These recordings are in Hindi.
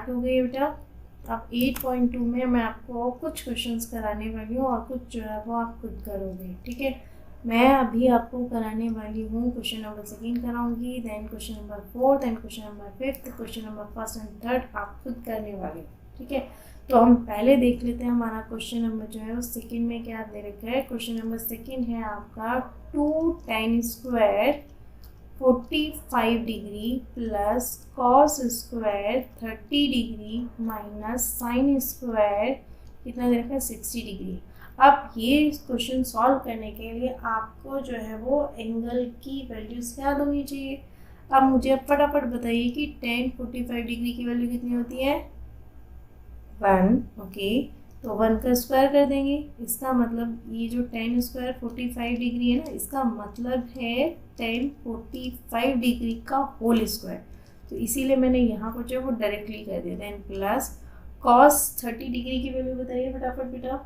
स्टार्ट हो गई है बेटा। अब 8.2 में मैं आपको कुछ क्वेश्चंस कराने वाली हूँ और कुछ जो है वो आप खुद करोगे, ठीक है। मैं अभी आपको कराने वाली हूँ क्वेश्चन नंबर 2 कराऊंगी, then question number 4, then question number 5, question number 1 and 3 आप खुद करने वाले हो, ठीक है। तो हम पहले देख लेते हैं हमारा क्वेश्चन नंबर जो है वो 2 में क्या दे रखा है। क्वेश्चन नंबर 2 है आपका 2 tan square 45 degree plus cos square 30 degree minus sine square कितना दे रखा है 60 डिग्री। अब ये क्वेश्चन सॉल्व करने के लिए आपको जो है वो एंगल की वैल्यूज याद होनी चाहिए। अब मुझे फटाफट बताइए कि tan 45 डिग्री की वैल्यू कितनी होती है 1, ओके। तो 1 का स्क्वायर कर देंगे, इसका मतलब ये जो tan स्क्वायर 45 डिग्री है ना, इसका मतलब है tan 45 डिग्री का होल स्क्वायर। तो इसीलिए मैंने यहाँ पर जो है वो डायरेक्टली कर दिया। देन प्लस cos 30 डिग्री की वैल्यू बताइए फटाफट बेटा।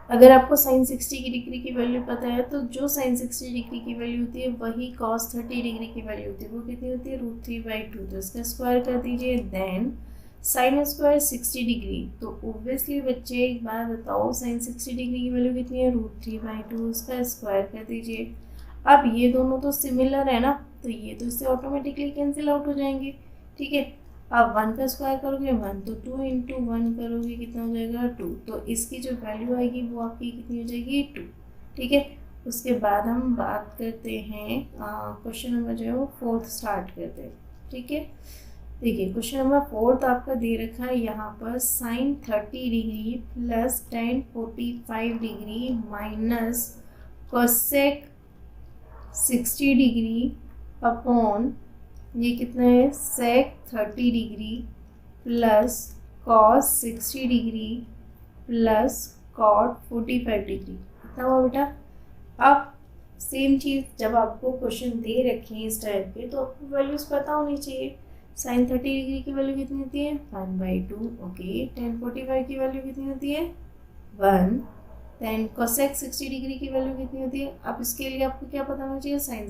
अगर आपको sin 60 डिग्री की वैल्यू पता है तो जो sin 60 डिग्री की वैल्यू होती है वही cos 30 डिग्री की वैल्यू होती है, वो कितनी होती है √3/2। तो इसका स्क्वायर कर दीजिए। देन साइन स्क्वायर 60 डिग्री, तो ओब्वियसली बच्चे एक बात बताओ साइन 60 डिग्री की वैल्यू कितनी है √3/2, उसका स्क्वायर कर दीजिए। अब ये दोनों तो सिमिलर है ना, तो ये तो इससे ऑटोमेटिकली कैंसिल आउट हो जाएंगे, ठीक है। अब 1 का स्क्वायर करोगे 1, तो 2 × 1 करोगे कितना हो जाएगा 2, तो इसकी जो वैल्यू आएगी वो आपकी कितनी हो जाएगी 2, ठीक है। उसके बाद हम बात करते हैं क्वेश्चन नंबर जो है वो 4 स्टार्ट करते हैं, ठीक है। देखिए क्वेश्चन नंबर 4 आपका दे रखा है यहाँ पर sine 30 degree plus tan 45 degree minus cosec 60 degree upon ये कितना है sec 30 degree plus cos 60 degree plus cot 45 degree, कितना हुआ बेटा। अब सेम चीज़ जब आपको क्वेश्चन दे रखे हैं इस टाइप के तो आपको वैल्यूज पता होनी चाहिए। साइन 30 डिग्री की वैल्यू कितनी होती है 1/2, ओके। tan 45 की वैल्यू कितनी होती है 1, देन कोसेक 60 डिग्री की वैल्यू कितनी होती है। अब इसके लिए आपको क्या पता होना चाहिए साइन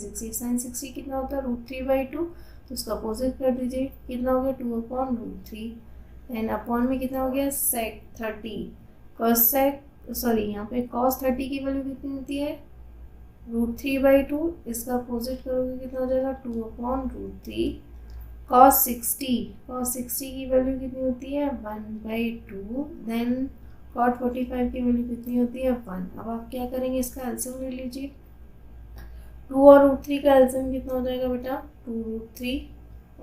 60 कितना होता है √3/2, तो उसका अपोजिट कर दीजिए, कितना हो गया 2/√3। देन अपॉन में कितना हो गया सेक 30, कोसेक सॉरी यहाँ पे cos 30 की वैल्यू कितनी होती है √3/2, इसका अपोजिट करोगे कितना हो जाएगा 2/√3। cos 60 की वैल्यू कितनी होती है 1/2। देन cot 45 की वैल्यू कितनी होती है 1। अब आप क्या करेंगे इसका एलसीएम ले लीजिए। 2 और √3 का एलसीएम कितना हो जाएगा बेटा 2√3,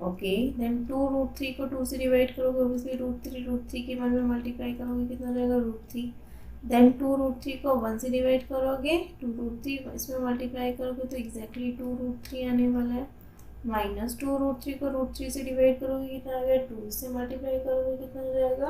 ओके। देन 2√3 को 2 से डिवाइड करोगे, ऑब्वियसली √3 के 1 में मल्टीप्लाई करोगे कितना हो जाएगा √3। देन 2√3 को 1 से डिवाइड करोगे, 2√3 इसमें मल्टीप्लाई करोगे तो एग्जैक्टली 2√3 आने वाला है। माइनस 2√3 को √3 से डिवाइड करोगे कितना आ गया 2 से मल्टीप्लाई करोगे कितना हो जाएगा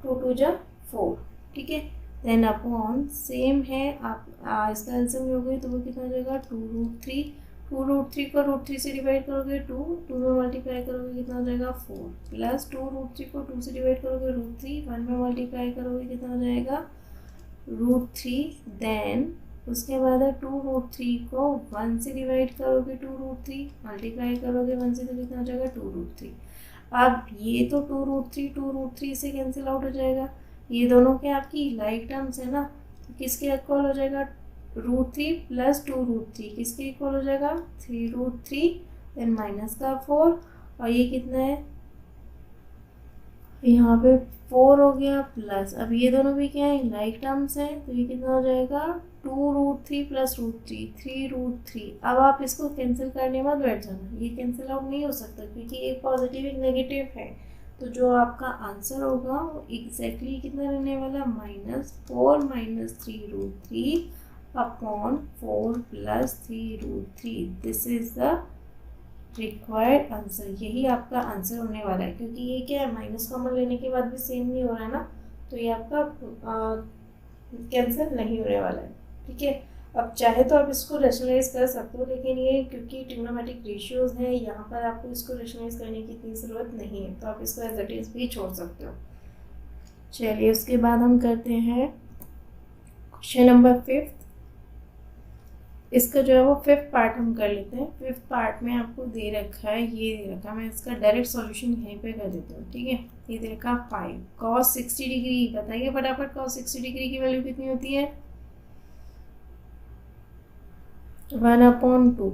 2 2 जा 4, ठीक है। देन अपॉन सेम है आप इसका एलसीएम लोगे तो वो कितना हो जाएगा 2√3 को √3 से डिवाइड करोगे 2 में मल्टीप्लाई करोगे कितना हो जाएगा 4, प्लस 2√3 को 2 से डिवाइड करोगे √3, 1 में मल्टीप्लाई करोगे कितना हो जाएगा √3। देन उसके बाद है 2√3 को 1 से डिवाइड करोगे 2√3, मल्टीप्लाई करोगे 1 से तो कितना हो जाएगा 2√3। अब ये तो 2√3 से कैंसिल आउट हो जाएगा, ये दोनों के आपकी लाइक टर्म्स है ना, तो किसके इक्वल हो जाएगा √3 प्लस 2√3 किसके इक्वल हो जाएगा 3√3। देन माइनस का 4 और ये कितना है यहाँ पे 4 हो गया प्लस, अब ये दोनों भी क्या है लाइक टर्म्स हैं तो ये कितना हो जाएगा 2√3 प्लस √3 3√3। अब आप इसको कैंसिल करने मत बैठ जाना, ये कैंसिल आउट नहीं हो सकता क्योंकि एक पॉजिटिव एक नेगेटिव है, तो जो आपका आंसर होगा वो एग्जैक्टली कितना रहने वाला -4 - 3√3 upon 4 + 3√3। This is the required answer, यही आपका आंसर होने वाला है क्योंकि ये क्या है माइनस कॉमन लेने के बाद भी सेम नहीं हो रहा है ना, तो ये आपका कैंसिल नहीं होने वाला है, ठीक है। अब चाहे तो आप इसको रैशनलाइज कर सकते हो, लेकिन ये क्योंकि ट्रिग्नोमेट्रिक रेशियोज हैं यहाँ पर आपको इसको रैशनलाइज करने की इतनी ज़रूरत नहीं है, तो आप इसको एज इट इज़ भी छोड़ सकते हो। चलिए उसके बाद हम करते हैं क्वेश्चन नंबर 5। इसका जो है वो फिफ्थ पार्ट हम कर लेते हैं। फिफ्थ पार्ट में आपको दे रखा है, ये दे रखा है, मैं इसका डायरेक्ट सॉल्यूशन यहीं पे कर देती हूँ, ठीक है। ये दे रखा 5 cos 60 डिग्री, बताइए फटाफट cos 60 डिग्री की वैल्यू कितनी होती है? 1/2,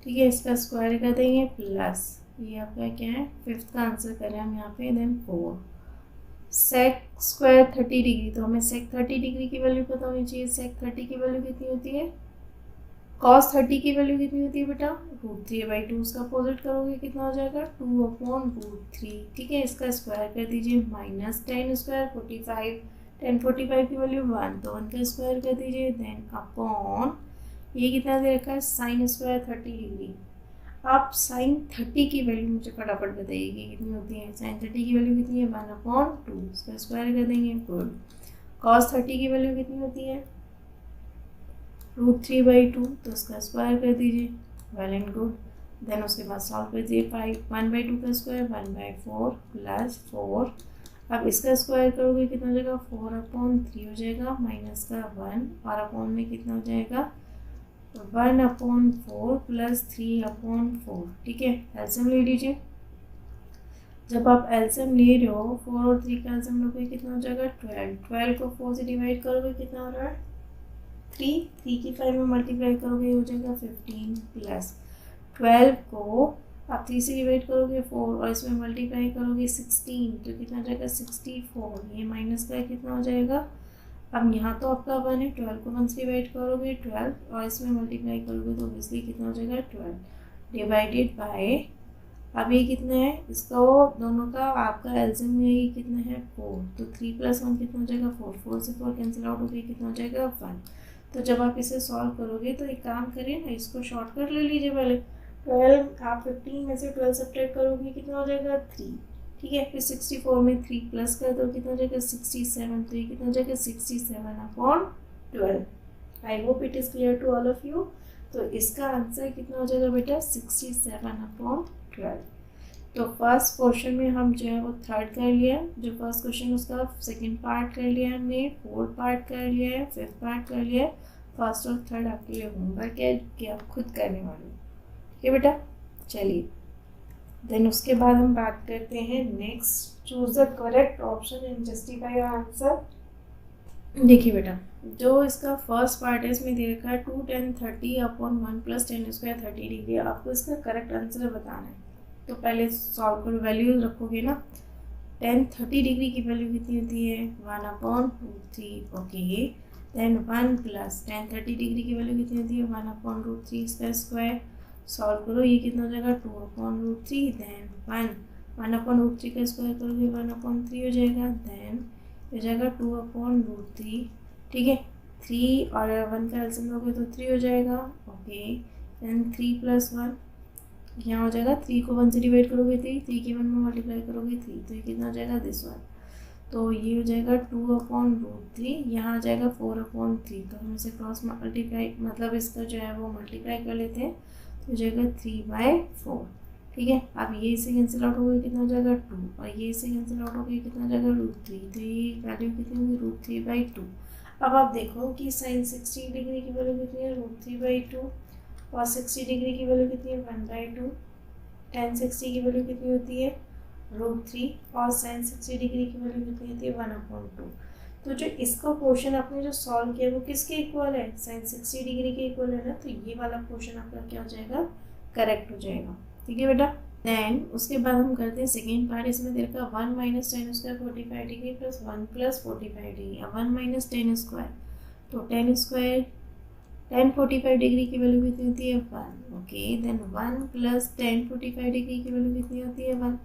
ठीक है। इसका स्क्वायर कर देंगे प्लस ये आपका क्या है, फिफ्थ का आंसर करें हम यहाँ पे, देन 4 sec स्क्वायर 30 डिग्री, तो हमें sec 30 डिग्री की वैल्यू पता होनी चाहिए। sec 30 की वैल्यू कितनी होती है? cos 30 की वैल्यू कितनी होती है बेटा? √3/2, उसका अपोजिट करोगे कितना हो जाएगा? 2/√3, ठीक है। इसका स्क्वायर कर दीजिए, -10 स्क्वायर 45, 10 45 की वैल्यू 1, तो 1 का स्क्वायर कर दीजिए, देन अपॉन ये कितना दे रखा है, sin स्क्वायर 30 डिग्री। आप sin 30 की वैल्यू मुझे फटाफट बताइए कि कितनी होती है। sin 30 की वैल्यू कितनी है? 1/2, इसका स्क्वायर कर देंगे, गुड। cos 30 की वैल्यू कितनी होती है? √3/2, तो उसका स्क्वायर कर दीजिए, वेल एंड गुड। देन उसके बाद सॉल्व कर दीजिए, 1/2 का स्क्वायर 1/4 प्लस 4, अब इसका स्क्वायर करोगे कितना हो जाएगा? 4/3 हो जाएगा, माइनस का 1 और अपॉन में कितना हो जाएगा? 1/4 प्लस 3/4, ठीक है। एलसीएम ले लीजिए। जब आप एलसीएम ले रहे हो 4 और 3 का एलसीएम लोगे कितना हो जाएगा? 12। 12 को 4 से डिवाइड करोगे कितना हो रहा है? 3 की 5 में मल्टीप्लाई करोगे हो जाएगा 15 प्लस 12 को आप 3 से डिवाइड करोगे 4 और इसमें मल्टीप्लाई करोगे 16, तो कितना हो जाएगा? 64। ये माइनस का कितना हो जाएगा? अब यहाँ तो आपका 1 है, 12 को 1 से डिवाइड करोगे 12 और इसमें मल्टीप्लाई करोगे तो ऑब्वियसली कितना हो जाएगा? 12 डिवाइडेड बाय, अब ये कितना है इसका, वो दोनों का आपका एलसीएम में ये कितना है? 4, तो 3 + 1 कितना हो जाएगा? 4, 4 से 4 कैंसिल आउट हो गई, कितना हो जाएगा? 1। तो जब आप इसे सॉल्व करोगे तो एक काम करिए ना, इसको शॉर्टकट ले लीजिए पहले। 12 आप 15 में से 12 सब्ट्रैक्ट करोगे कितना हो जाएगा? 3, ठीक है। फिर 64 में 3 प्लस कर दो कितना हो जाएगा? 67, तो ये कितना हो जाएगा? 67/12। I hope it is clear to all of you. तो इसका आंसर कितना हो जाएगा बेटा? 67/12। तो फर्स्ट क्वेश्चन में हम जो है वो थर्ड कर लिया, जो फर्स्ट क्वेश्चन उसका सेकंड पार्ट कर लिया हमने, फोर्थ पार्ट कर लिया है, फिफ्थ पार्ट कर लिया है। फर्स्ट और थर्ड आपके लिए होमवर्क है कि आप खुद करने वाले हो, ठीक है बेटा। चलिए देन उसके बाद हम बात करते हैं next, choose the correct option and justify your answer. देखिए बेटा, जो इसका फर्स्ट पार्ट है इसमें दे रखा है 2 tan 30/1 + tan स्क्वायर 30 डिग्री। आपको इसका करेक्ट आंसर बताना है, तो पहले सॉल्व करो, वैल्यूज रखोगे ना। tan 30 डिग्री की वैल्यू कितनी होती है? 1/√3, okay. Then 1 plus tan 30 degree की वैल्यू कितनी होती है? 1/√3, इसका स्क्वायर सॉल्व करो, ये कितना हो जाएगा? 2/√3। देन 1/√3 का स्क्वायर करोगे 1/3 हो जाएगा, देन हो जाएगा 2/√3, ठीक है। 3 और 1 का एलसीएम लोगे तो 3 हो जाएगा, ओके। देन 3 + 1 यहाँ हो जाएगा, 3 को 1 से डिवाइड करोगे 3 की 1 में मल्टीप्लाई करोगे 3, तो ये कितना हो जाएगा? This one. तो ये हो जाएगा 2/√3, यहाँ आ जाएगा 4/3, तो हम इसे क्रॉस मल्टीप्लाई मतलब इसका जो है वो मल्टीप्लाई कर लेते हैं, तो हो जाएगा 3/4, ठीक है। अब ये इसे कैंसिल आउट हो गई, कितना हो जाएगा? 2, और ये इसे कैंसिल आउट हो गई, कितना हो जाएगा? √3, तो ये वैल्यू कितनी होगी? √3/2। अब आप देखो कि sin 60 डिग्री की वैल्यू कितनी है? √3/2, और 60 डिग्री की वैल्यू कितनी है? 1/2। tan 60 की वैल्यू कितनी होती है? √3, और sin 60 डिग्री की वैल्यू कितनी होती है? 1/2। तो जो इसका क्वेश्चन आपने जो सॉल्व किया वो किसके इक्वल है? sin 60 डिग्री के इक्वल है ना, तो ये वाला क्वेश्चन आपका क्या हो जाएगा? करेक्ट हो जाएगा, ठीक है बेटा। देन उसके बाद हम करते हैं सेकेंड पार्ट। इसमें दे रखा 1 - tan square 45 degree + 1 + 45 degree. 1 - tan square, तो tan स्क्वायर tan 45 डिग्री की वैल्यू कितनी होती है? 1, ओके। देन 1 + tan 45 डिग्री की वैल्यू कितनी होती है? 1।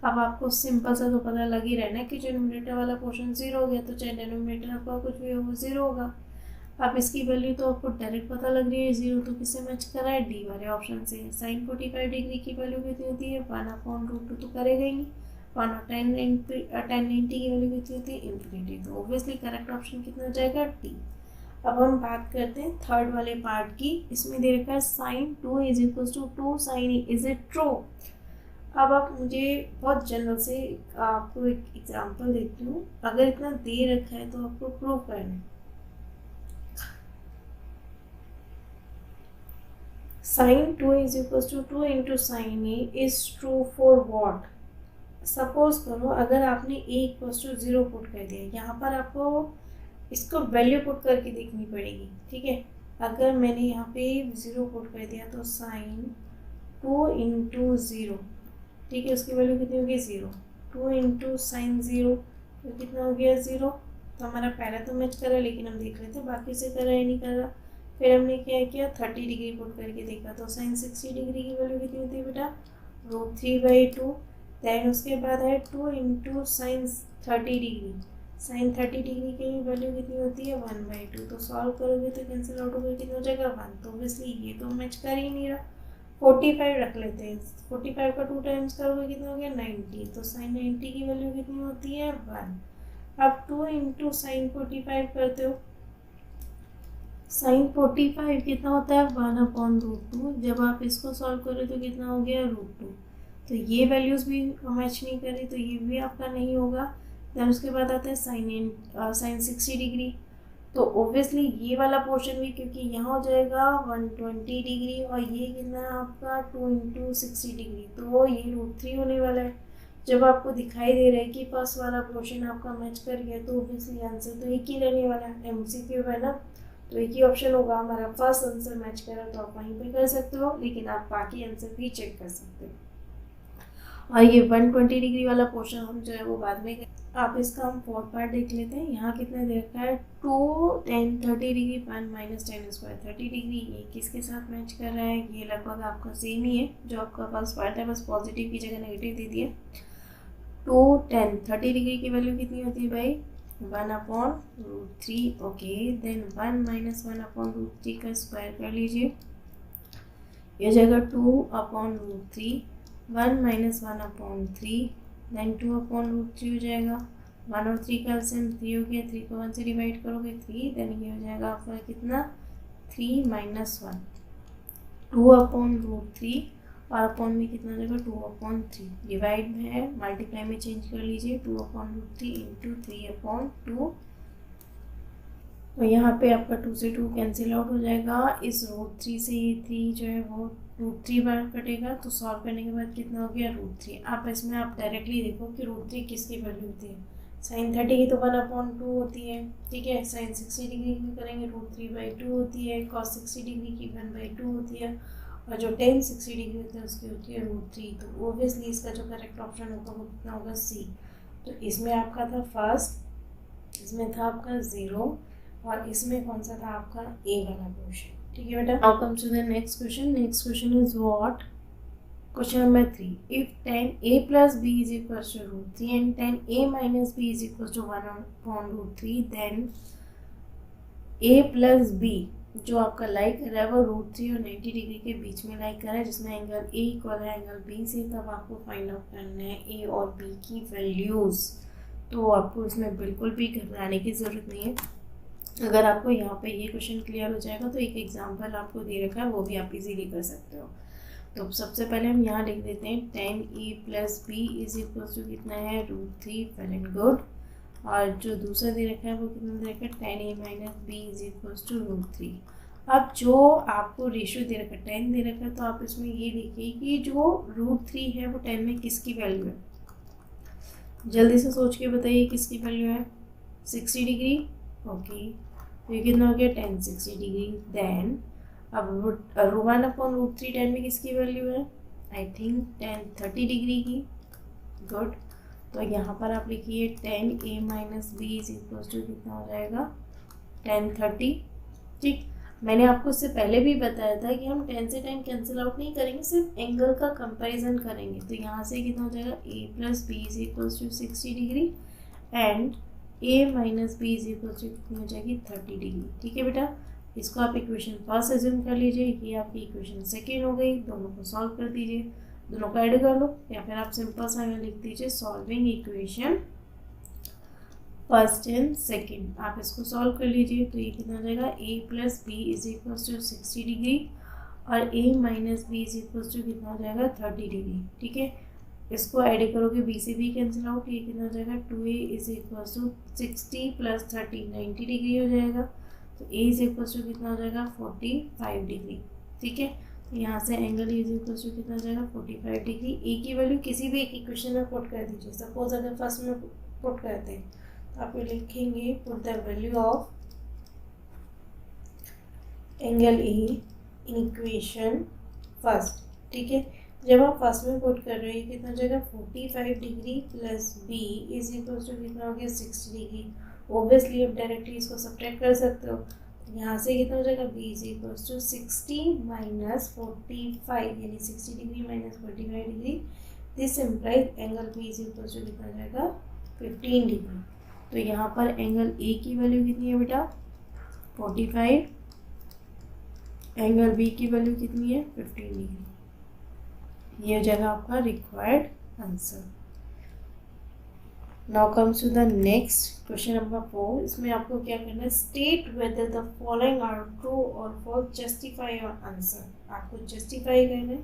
अब आपको सिंपल सा तो पता लग ही रहा है ना कि जो न्यूमरेटर वाला पोर्शन 0 हो गया, तो चाहे डिनोमिनेटर आपका कुछ भी हो वो 0 होगा। अब इसकी वैल्यू तो आपको डायरेक्ट पता लग रही है 0, तो किससे मैच करा है? डी वाले ऑप्शन से। sin 45 डिग्री की वैल्यू कितनी होती है? 1/√2, तो करेगा ही नहीं। 1 और tan 90 की वैल्यू कितनी होती है? इन्फिनिटी, तो ऑब्वियसली करेक्ट ऑप्शन कितना हो जाएगा? डी। अब हम बात करते हैं थर्ड वाले पार्ट की। इसमें दे रखा है sin 2 = 2 sin a, is it true? अब आप मुझे बहुत जनरल से आपको एक एग्जांपल देती हूँ। अगर इतना दे रखा है तो आपको प्रूव करना है। Sine 2 is equal to 2 into sine A is true for what. Suppose करो अगर आपने ए इक्वल टू 0 पुट कर दिया, यहाँ पर आपको इसको वैल्यू पुट करके देखनी पड़ेगी, ठीक है। अगर मैंने यहाँ पे 0 पुट कर दिया तो साइन 2 इंटू 0, ठीक है, उसकी वैल्यू कितनी होगी 0। 2 इंटू साइन 0 तो कितना हो गया 0। तो हमारा पहला तो मैच कर रहा है, लेकिन हम देख लेते हैं बाकी से कर रहा है नहीं कर रहा। फिर हमने क्या किया 30 डिग्री पुट करके देखा, तो साइन 60 डिग्री की वैल्यू कितनी होती है बेटा √3/2। दैन उसके बाद है 2 into sine 30 degree, sine 30 degree की वैल्यू कितनी होती है 1/2। तो सॉल्व करोगे तो कैंसिल आउट होकर कितना हो जाएगा 1। तो ऑब्वियसली ये तो मैच कर ही नहीं रहा। 45 रख लेते हैं, 45 का 2 टाइम्स करोगे कितना हो गया 90। तो साइन 90 की वैल्यू कितनी होती है 1। अब 2 इंटू साइन 45 करते हो, साइन 45 कितना होता है 1/√2। जब आप इसको सॉल्व करो तो कितना हो गया √2। तो ये वैल्यूज़ भी मैच नहीं करी, तो ये भी आपका नहीं होगा। देन उसके बाद आता है साइन 60 डिग्री। तो ऑब्वियसली ये वाला पोर्शन भी, क्योंकि यहाँ हो जाएगा 120 डिग्री और ये कितना है आपका 2 इंटू 60 डिग्री, तो ये √3 होने वाला है। जब आपको दिखाई दे रहा है कि फर्स्ट वाला पोर्शन आपका मैच कर गया, तो ऑब्वियसली आंसर तो एक ही रहने वाला है, MCQ है ना, तो एक ही ऑप्शन होगा हमारा। फर्स्ट आंसर मैच करा तो आप वहीं पे कर सकते हो, लेकिन आप बाकी आंसर भी चेक कर सकते हो। और ये 120 डिग्री वाला पोर्शन हम जो है वो बाद में आप इसका हम फोर्थ पार्ट देख लेते हैं। यहाँ कितना दे रखा है 2 10 30 डिग्री 1 माइनस 10 स्क्वायर 30 डिग्री। ये किसके साथ मैच कर रहा है, ये लगभग आपका सेम ही है जो आपका फर्स्ट पार्ट है, बस पॉजिटिव की जगह नेगेटिव दे दिया। 2 10 30 डिग्री की वैल्यू कितनी होती है भाई 1/√3। ओके, देन 1 माइनस 1/√3 का स्क्वायर कर लीजिए, यह जाएगा 2/√3। 1 माइनस 1/3, देन 2/√3 हो जाएगा। 1 और 3 का एलसीएम 3 हो गया, 3 को 1 से डिवाइड करोगे 3, देन ये हो जाएगा आपका कितना 3 माइनस 1 2/√3 और अपॉन में कितना हो जाएगा 2/3। डिवाइड में है, मल्टीप्लाई में चेंज कर लीजिए 2/√3 इंटू 3/2। तो यहाँ पे आपका 2 से 2 कैंसिल आउट हो जाएगा। इस √3 से ये 3 जो है वो √3 बार कटेगा, तो सॉल्व करने के बाद कितना हो गया √3। आप इसमें आप डायरेक्टली देखो कि √3 किसकी वैल्यू होती है। साइन 30 की तो 1/2 होती है, ठीक है। साइन 60 डिग्री की करेंगे √3/2 होती है। कॉस 60 डिग्री की 1/2 होती है, और जो टेन 60 डिग्री होती है उसकी होती है √3। तो ओबियसली इसका जो करेक्ट ऑप्शन होगा वो कितना होगा सी। तो इसमें आपका था फर्स्ट, इसमें था आपका 0, और इसमें कौन सा था आपका ए वाला पोर्शन, ठीक है बेटा। Now comes to the next question. Next question is what, question number 3, if tan a plus b is equals to √3 and tan a minus b is equals to 1/√3, then a plus b जो आपका लाइक कर रहा है वो √3 और 90 डिग्री के बीच में लाइक कर रहा है, जिसमें एंगल ए इक्वल है एंगल बी से। तब आपको फाइंड आउट करना है ए और बी की वैल्यूज़। तो आपको इसमें बिल्कुल भी घबराने की ज़रूरत नहीं है। अगर आपको यहाँ पे ये क्वेश्चन क्लियर हो जाएगा तो एक एग्जांपल आपको दे रखा है, वो भी आप इजीली कर सकते हो। तो सबसे पहले हम यहाँ लिख देते हैं tan a plus b is equal to कितना है √3, वेल एंड गुड। और जो दूसरा दे रखा है वो कितना दे रखा है tan a minus b is equal to √3। अब जो आपको रेशियो दे रखा है 10 दे रखा है, तो आप इसमें ये देखिए कि जो √3 है वो 10 में किसकी वैल्यू है, जल्दी से सोच के बताइए किसकी वैल्यू है 60 डिग्री। ओके, तो ये कितना हो गया tan 60 डिग्री। देन अब 1/√3 10 में किसकी वैल्यू है, आई थिंक tan 30 डिग्री की। गुड, तो यहाँ पर आप लिखिए tan a minus b is equal to कितना हो जाएगा tan 30। ठीक, मैंने आपको इससे पहले भी बताया था कि हम 10 से 10 कैंसिल आउट नहीं करेंगे, सिर्फ एंगल का कंपैरिजन करेंगे। तो यहाँ से कितना हो जाएगा a plus b is equal to 60 degree and a minus b is equal to कितनी हो जाएगी 30 डिग्री। ठीक है बेटा, इसको आप इक्वेशन फर्स्ट एज्यूम कर लीजिए, ये आपकी इक्वेशन सेकेंड हो गई। दोनों को सॉल्व कर दीजिए, दोनों को ऐड कर लो, या फिर आप सिंपल सा लिख दीजिए solving equation first and second. आप इसको सॉल्व कर लीजिए, तो ये कितना हो जाएगा a plus b is equal to 60 degree और a minus b is equal to कितना हो जाएगा 30 डिग्री। ठीक है, इसको ऐड करोगे b से b कैंसिल आउट, ये कितना हो जाएगा 2a is equal to 60 plus 30 90 degree हो जाएगा। तो a इज इक्वल टू कितना हो जाएगा 45 डिग्री। ठीक है, यहाँ से एंगल इज इक्वल टू कितना हो जाएगा 45 डिग्री। ए की वैल्यू किसी भी एक इक्वेशन में पुट कर दीजिए। सपोज अगर फर्स्ट में पुट करते हैं तो आप लिखेंगे put the value of angle A in equation first, ठीक है। जब आप फर्स्ट में पुट कर रहे हैं कितना हो जाएगा 45 degree plus B is equal to कितना हो गया 60 डिग्री। ओब्वियसली आप डायरेक्टली इसको सब्ट्रैक्ट कर सकते हो। यहाँ से कितना हो जाएगा B is equal to 60 minus 45 यानी 60 degree minus 45 degree. This implies angle B is equal to कितना हो जाएगा 15 डिग्री। तो यहाँ पर एंगल ए की वैल्यू कितनी है बेटा 45, एंगल बी की वैल्यू कितनी है 15 डिग्री। ये हो जाएगा आपका required answer. Now comes to the next question number 4। इसमें आपको क्या करना है, state whether the following are true और फॉल्स, जस्टिफाई योर आंसर। आपको जस्टिफाई करना है।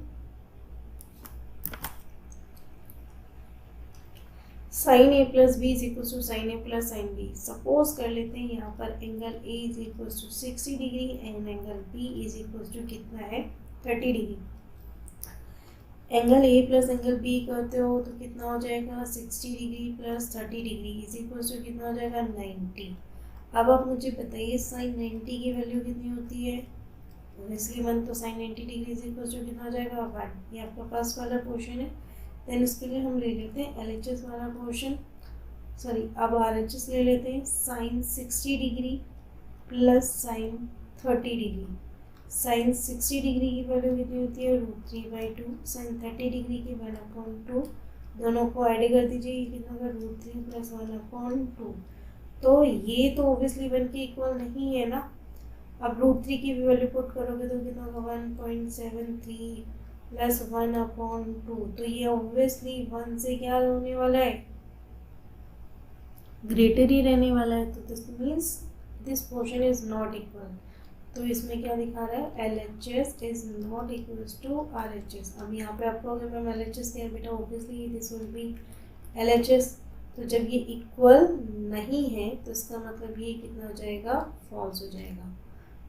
Sine A plus B is equal to sine A plus sine B. Suppose कर लेते हैं यहाँ पर angle A is equal to 60 degree and angle B is equal to कितना है 30 degree. Angle A plus angle B करते हो तो कितना हो जाएगा 60 degree plus 30 degree is equal to कितना हो जाएगा 90। अब आप मुझे बताइए साइन 90 की वैल्यू कितनी होती है। ऑब्वियसली 1, तो sine 90 degree is equal to कितना हो जाएगा 1। ये आपका फर्स्ट वाला पोर्शन है। देन इसके लिए हम ले लेते हैं LHS वाला पोर्शन, सॉरी अब RHS ले लेते हैं। Sine 60 degree plus sine 30 degree. Sine 60 degree की वैल्यू कितनी होती है √3/2। साइन 30 डिग्री की 1/2। दोनों को ऐड कर दीजिए, ये कितना होगा √3 प्लस 1/2। तो ये तो ऑब्वियसली 1 के इक्वल नहीं है ना। अब √3 की भी वैल्यू पुट करोगे तो कितना होगा 1.73 प्लस 1/2। तो ये ऑब्वियसली 1 से क्या होने वाला है, ग्रेटर ही रहने वाला है। तो this means this portion is not equal. तो इसमें क्या दिखा रहा है LHS is not equal to RHS। अब यहाँ पे आपको अगर मैम LHS दिया बेटा obviously this will be LHS। तो जब ये इक्वल नहीं है तो इसका मतलब ये कितना हो जाएगा फॉल्स हो जाएगा।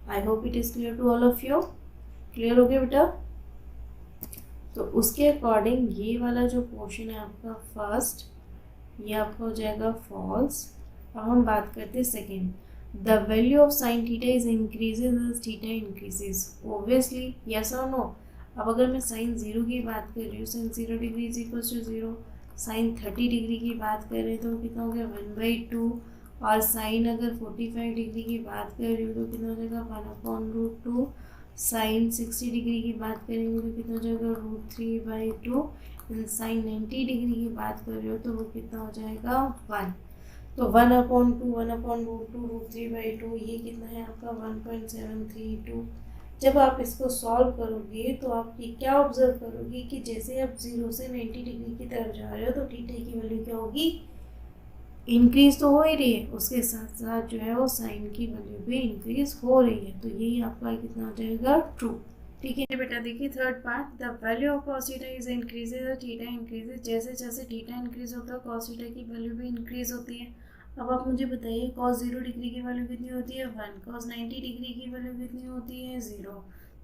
I hope it is clear to all of you. Clear हो गया बेटा। तो उसके अकॉर्डिंग ये वाला जो पोर्शन है आपका फर्स्ट, ये आपका हो जाएगा फॉल्स। अब हम बात करते हैं second. The value of sin theta is increases as theta increases. Obviously, yes or no? अब अगर मैं sin 0 की बात कर रही हूँ, sin 0 degree is equal to 0, sin 30 degree की बात कर रहे हैं तो कितना हो गया 1/2, और sin अगर 45 डिग्री की बात कर रही हूँ तो कितना हो जाएगा 1/√2। sin 60 डिग्री की बात करेंगे तो कितना हो जाएगा √3/2। sin 90 डिग्री की बात कर रही हो तो वो कितना हो जाएगा 1। तो 1/2, 1/√2, √3/2, ये कितना है आपका 1.732। जब आप इसको सॉल्व करोगे तो आप ये क्या ऑब्जर्व करोगे कि जैसे आप 0 से 90 डिग्री की तरफ जा रहे हो तो थीटा की वैल्यू क्या होगी, इंक्रीज तो हो ही रही है, उसके साथ साथ जो है वो साइन की वैल्यू भी इंक्रीज हो रही है। तो यही आपका कितना हो जाएगा ट्रू। ठीक है बेटा, देखिए third part, the value of cos theta is increases और थीटा इंक्रीजेज। जैसे जैसे थीटा इंक्रीज होता है cos थीटा की वैल्यू भी इंक्रीज होती है। अब आप मुझे बताइए cos 0 डिग्री की वैल्यू कितनी होती है 1, cos 90 डिग्री की वैल्यू कितनी होती है 0।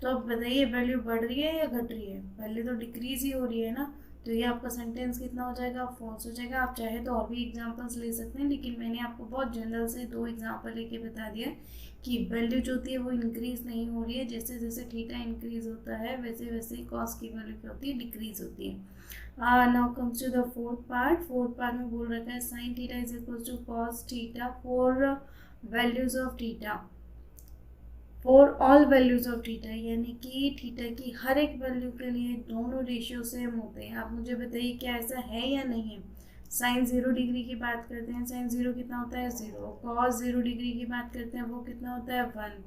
तो अब बताइए वैल्यू बढ़ रही है या घट रही है, पहले तो डिक्रीज ही हो रही है ना। तो ये आपका सेंटेंस कितना हो जाएगा फॉल्स हो जाएगा। आप चाहे तो और भी एग्जांपल्स ले सकते हैं, लेकिन मैंने आपको बहुत जनरल से 2 एग्जांपल लेके बता दिया कि वैल्यू जो होती है वो इंक्रीज नहीं हो रही है। जैसे जैसे थीटा इंक्रीज होता है वैसे वैसे कॉस की वैल्यू क्या होती है डिक्रीज होती है। Now comes to the fourth part. Fourth part में बोल रखा है sine theta is equal to cos theta for values of theta, for all values of theta, यानी कि थीटा की हर एक वैल्यू के लिए दोनों रेशियो सेम होते हैं। आप मुझे बताइए क्या ऐसा है या नहीं है। साइन 0 डिग्री की बात करते हैं, साइन 0 कितना होता है 0। कॉस 0 डिग्री की बात करते हैं वो कितना होता है 1।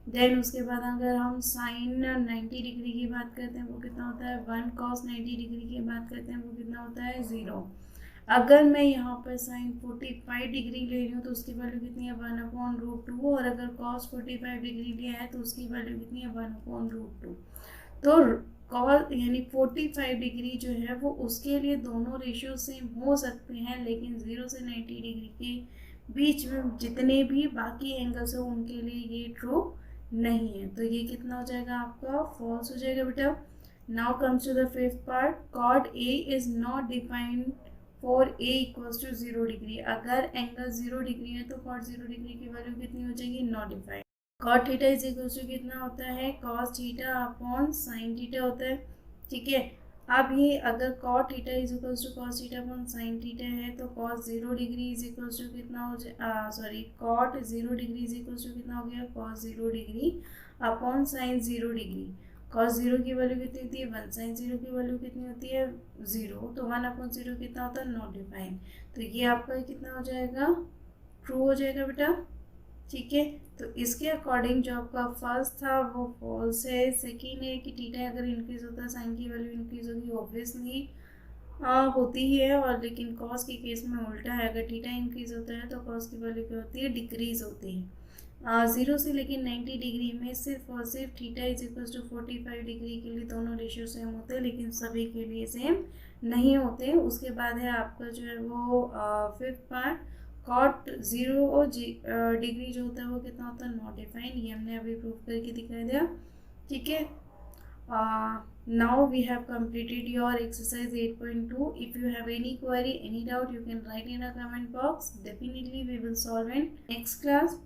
देन उसके बाद अगर हम साइन 90 डिग्री की बात करते हैं वो कितना होता है 1। कॉस 90 डिग्री की बात करते हैं वो कितना होता है 0। अगर मैं यहाँ पर साइन 45 डिग्री ले रही हूँ तो उसकी वैल्यू कितनी है 1/√2, और अगर कॉस 45 डिग्री लिया है तो उसकी वैल्यू कितनी है 1/√2। तो कॉस यानी 45 डिग्री जो है वो उसके लिए दोनों रेशियो सेम हो सकते हैं, लेकिन 0 से 90 डिग्री के बीच में जितने भी बाकी एंगल्स हो उनके लिए ये ट्रू नहीं है, तो ये कितना हो जाएगा आपका फॉल्स हो जाएगा बेटा। Now comes to the fifth part, cot A is not defined for A equals to 0 degree. अगर एंगल 0 डिग्री है तो कॉट 0 डिग्री की वैल्यू कितनी हो जाएगी, not defined. Cot theta is equals to कितना होता है, cos theta upon sine theta होता है, ठीक है। अब ये अगर cot theta is equals to cos theta upon sine theta है तो cos 0 degree is equals to कितना हो जाए, sorry cot 0 degree is equals to कितना हो गया, cos 0 degree upon sine 0 degree. Cos 0 की वैल्यू कितनी होती है 1, साइन 0 की वैल्यू कितनी होती है 0, तो 1 अपॉन 0 कितना होता है, नॉट डिफाइंड। तो ये आपका कितना हो जाएगा, ट्रू हो जाएगा बेटा, ठीक है। तो इसके अकॉर्डिंग जो आपका फर्स्ट था वो फॉल्स है। सेकेंड है कि थीटा अगर इंक्रीज होता है साइन की वैल्यू इंक्रीज होगी, ऑब्वियसली होती ही है, और लेकिन कॉस के केस में उल्टा है, अगर थीटा इंक्रीज होता है तो कॉस की वैल्यू क्या होती है, डिक्रीज होती है। 0 से लेकिन 90 डिग्री में सिर्फ और सिर्फ theta is equal to 45 degree के लिए दोनों रेशियो सेम होते हैं, लेकिन सभी के लिए सेम नहीं होते। उसके बाद है आपका जो है वो फिफ्थ पार्ट, कॉट 0 डिग्री जो होता है वो कितना होता है, नॉट डिफाइंड। ये हमने अभी प्रूव करके दिखा दिया, ठीक है। Now we have completed your exercise 8.2. If you have any query, any doubt, you can write in a comment box. Definitely we will solve in next class.